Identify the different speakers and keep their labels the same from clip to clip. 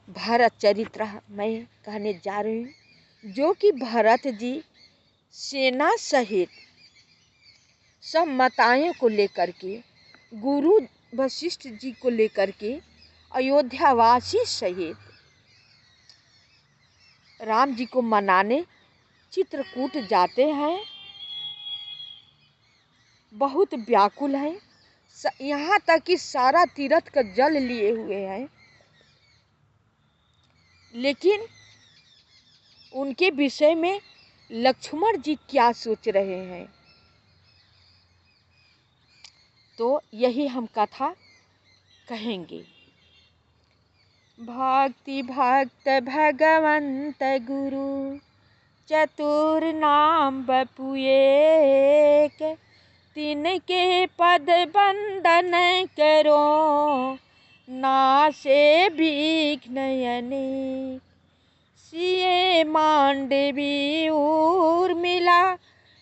Speaker 1: भरत चरित्र मैं कहने जा रही हूँ, जो कि भरत जी सेना सहित सब माताओं को लेकर के, गुरु वशिष्ठ जी को लेकर के अयोध्यावासी सहित राम जी को मनाने चित्रकूट जाते हैं। बहुत व्याकुल हैं, यहाँ तक कि सारा तीर्थ का जल लिए हुए हैं, लेकिन उनके विषय में लक्ष्मण जी क्या सोच रहे हैं, तो यही हम कथा कहेंगे। भक्ति भक्त भगवंत गुरु चतुर नाम बपु एक, तिनके पद बंदन करो नासे विघ्न अनेक। सिए मांडवी उर्मिला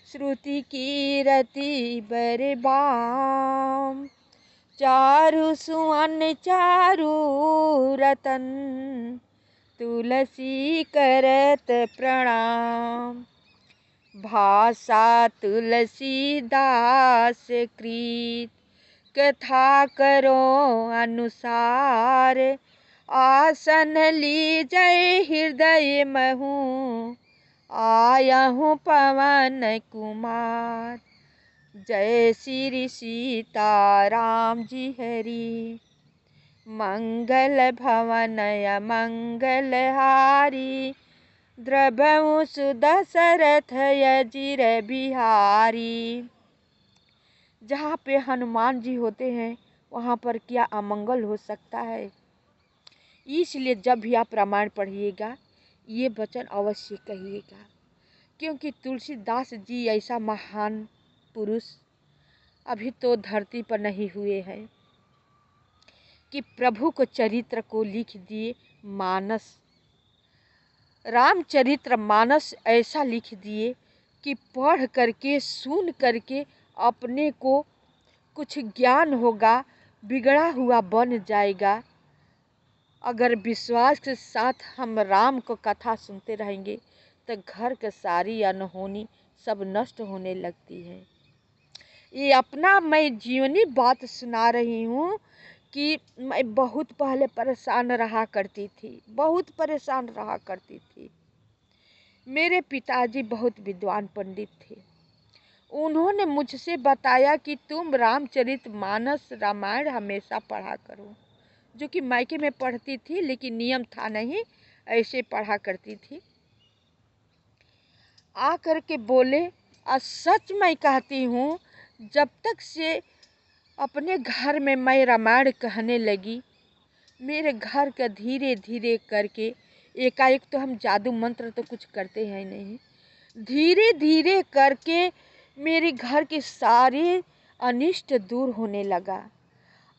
Speaker 1: श्रुति कीरति बरबाम, चारु सुवन चारु रतन तुलसी करत प्रणाम। भाषा तुलसीदास कृत कथा करो अनुसार, आसन लीजय हृदय महु आयहूँ पवन कुमार। जय श्री सीताराम जी हरि, मंगल भवन मंगल हारी, द्रवहु सुदशरथ अजिर बिहारी। जहाँ पे हनुमान जी होते हैं वहाँ पर क्या अमंगल हो सकता है। इसलिए जब भी आप रामायण पढ़िएगा ये वचन अवश्य कहिएगा, क्योंकि तुलसीदास जी ऐसा महान पुरुष अभी तो धरती पर नहीं हुए हैं कि प्रभु को चरित्र को लिख दिए। मानस रामचरित्र मानस ऐसा लिख दिए कि पढ़ करके सुन करके अपने को कुछ ज्ञान होगा, बिगड़ा हुआ बन जाएगा। अगर विश्वास के साथ हम राम को कथा सुनते रहेंगे तो घर के सारी अनहोनी सब नष्ट होने लगती है। ये अपना मैं जीवनी बात सुना रही हूँ कि मैं बहुत पहले परेशान रहा करती थी, बहुत परेशान रहा करती थी। मेरे पिताजी बहुत विद्वान पंडित थे। उन्होंने मुझसे बताया कि तुम रामचरितमानस रामायण हमेशा पढ़ा करो, जो कि मायके में पढ़ती थी लेकिन नियम था नहीं, ऐसे पढ़ा करती थी। आ करके बोले, और सच मैं कहती हूँ, जब तक से अपने घर में मैं रामायण कहने लगी, मेरे घर का धीरे धीरे करके, एकाएक तो हम जादू मंत्र तो कुछ करते हैं नहीं, धीरे धीरे करके मेरे घर के सारे अनिष्ट दूर होने लगा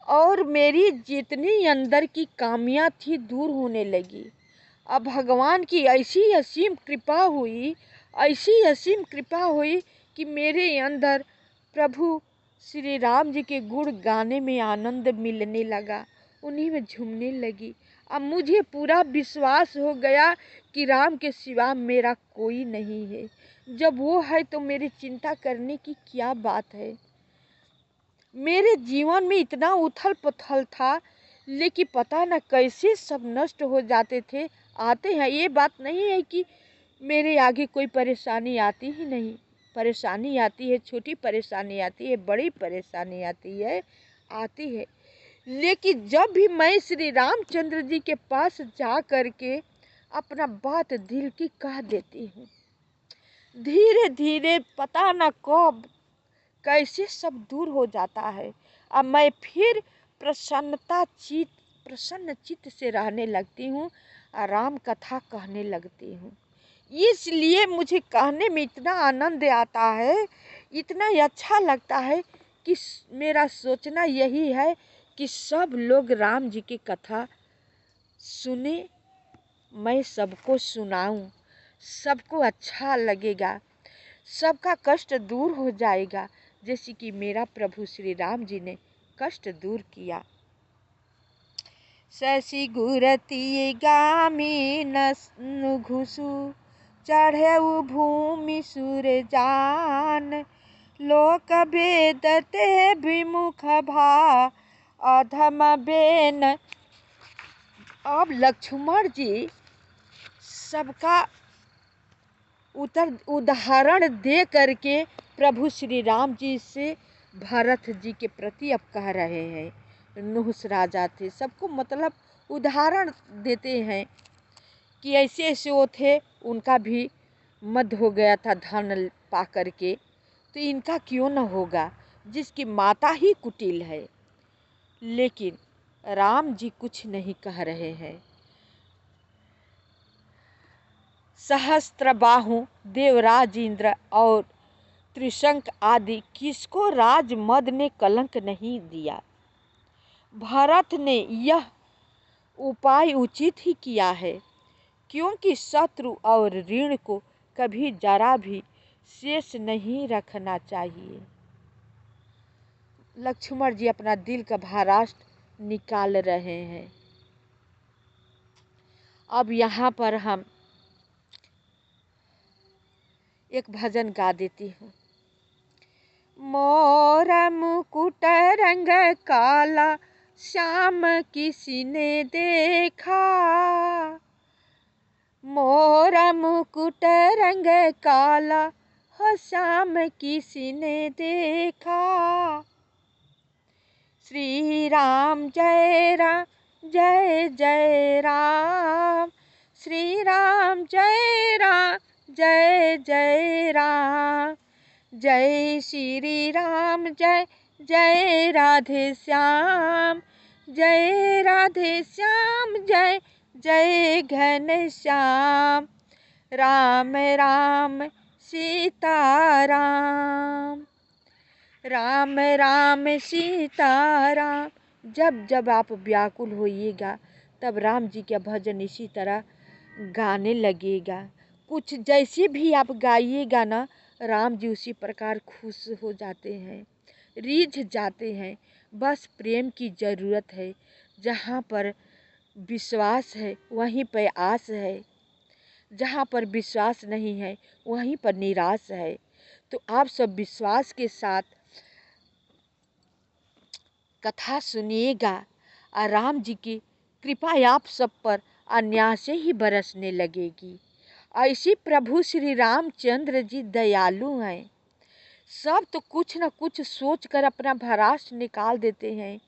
Speaker 1: और मेरी जितनी अंदर की कामियाँ थी दूर होने लगी। अब भगवान की ऐसी असीम कृपा हुई, ऐसी असीम कृपा हुई कि मेरे अंदर प्रभु श्री राम जी के गुण गाने में आनंद मिलने लगा, उन्हीं में झूमने लगी। अब मुझे पूरा विश्वास हो गया कि राम के सिवा मेरा कोई नहीं है। जब वो है तो मेरी चिंता करने की क्या बात है। मेरे जीवन में इतना उथल पुथल था, लेकिन पता न कैसे सब नष्ट हो जाते थे। आते हैं, ये बात नहीं है कि मेरे आगे कोई परेशानी आती ही नहीं, परेशानी आती है, छोटी परेशानी आती है, बड़ी परेशानी आती है, आती है। लेकिन जब भी मैं श्री रामचंद्र जी के पास जा करके अपना बात दिल की कह देती हूँ, धीरे धीरे पता न कब कैसे सब दूर हो जाता है। अब मैं फिर प्रसन्न चित्त से रहने लगती हूँ, राम कथा कहने लगती हूँ। इसलिए मुझे कहने में इतना आनंद आता है, इतना अच्छा लगता है कि मेरा सोचना यही है कि सब लोग राम जी की कथा सुने, मैं सबको सुनाऊं, सबको अच्छा लगेगा, सबका कष्ट दूर हो जाएगा, जैसे कि मेरा प्रभु श्री राम जी ने कष्ट दूर किया। शशि गुरती गामी घुसु चढ़े भूमि सुर जान लोक वेदते विमुख भा अधम बेन। अब लक्ष्मण जी सबका उदाहरण दे करके प्रभु श्री राम जी से भरत जी के प्रति अब कह रहे हैं। नहुस राजा थे, सबको मतलब उदाहरण देते हैं कि ऐसे ऐसे वो थे, उनका भी मद हो गया था धन पा करके, तो इनका क्यों न होगा जिसकी माता ही कुटिल है। लेकिन राम जी कुछ नहीं कह रहे हैं। सहस्त्रबाहु देवराज इंद्र और त्रिशंक आदि किसको राजमद ने कलंक नहीं दिया। भरत ने यह उपाय उचित ही किया है, क्योंकि शत्रु और ऋण को कभी जरा भी शेष नहीं रखना चाहिए। लक्ष्मण जी अपना दिल का भाराष्ट्र निकाल रहे हैं। अब यहाँ पर हम एक भजन गा देती हूँ। मोरा मुकुट रंग काला श्याम किसी ने देखा, मोरा मुकुट रंग काला हो श्याम किसी ने देखा। श्री राम जय राम जय जय राम, श्री राम जय राम जय जय राम, जय श्री राम जय जय राधे श्याम, जय राधे श्याम जय जय घन श्याम। राम राम सीता राम, राम राम सीता राम। जब जब आप व्याकुल होइएगा तब राम जी का भजन इसी तरह गाने लगेगा। कुछ जैसे भी आप गाइएगा ना, राम जी उसी प्रकार खुश हो जाते हैं, रिझ जाते हैं। बस प्रेम की ज़रूरत है। जहाँ पर विश्वास है वहीं पर आस है, जहाँ पर विश्वास नहीं है वहीं पर निराश है। तो आप सब विश्वास के साथ कथा सुनिएगा और राम जी की कृपा आप सब पर अनायासे ही बरसने लगेगी। ऐसे प्रभु श्री रामचंद्र जी दयालु हैं। सब तो कुछ न कुछ सोच कर अपना भरास निकाल देते हैं,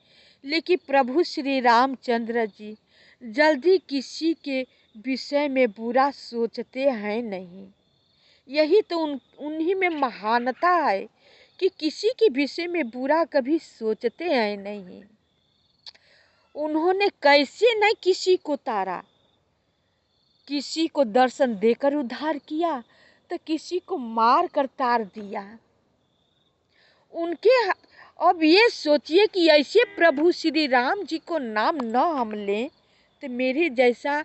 Speaker 1: लेकिन प्रभु श्री रामचंद्र जी जल्दी किसी के विषय में बुरा सोचते हैं नहीं। यही तो उन्हीं में महानता है कि किसी के विषय में बुरा कभी सोचते हैं नहीं। उन्होंने कैसे न किसी को तारा, किसी को दर्शन देकर उद्धार किया तो किसी को मार कर तार दिया। उनके अब ये सोचिए कि ऐसे प्रभु श्री राम जी को नाम न हम लें तो मेरे जैसा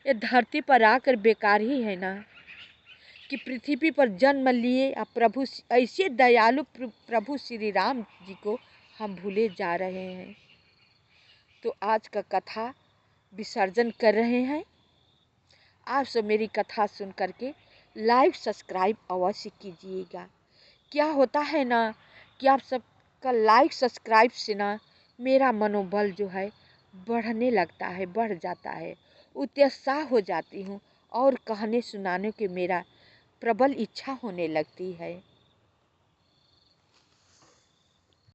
Speaker 1: ये धरती पर आकर बेकार ही है ना, कि पृथ्वी पर जन्म लिए प्रभु ऐसे दयालु प्रभु श्री राम जी को हम भूले जा रहे हैं। तो आज का कथा विसर्जन कर रहे हैं। आप सब मेरी कथा सुन करके लाइक सब्सक्राइब अवश्य कीजिएगा। क्या होता है ना कि आप सबका लाइक सब्सक्राइब से ना मेरा मनोबल जो है बढ़ने लगता है, बढ़ जाता है, उत्साह हो जाती हूँ और कहने सुनाने के मेरा प्रबल इच्छा होने लगती है।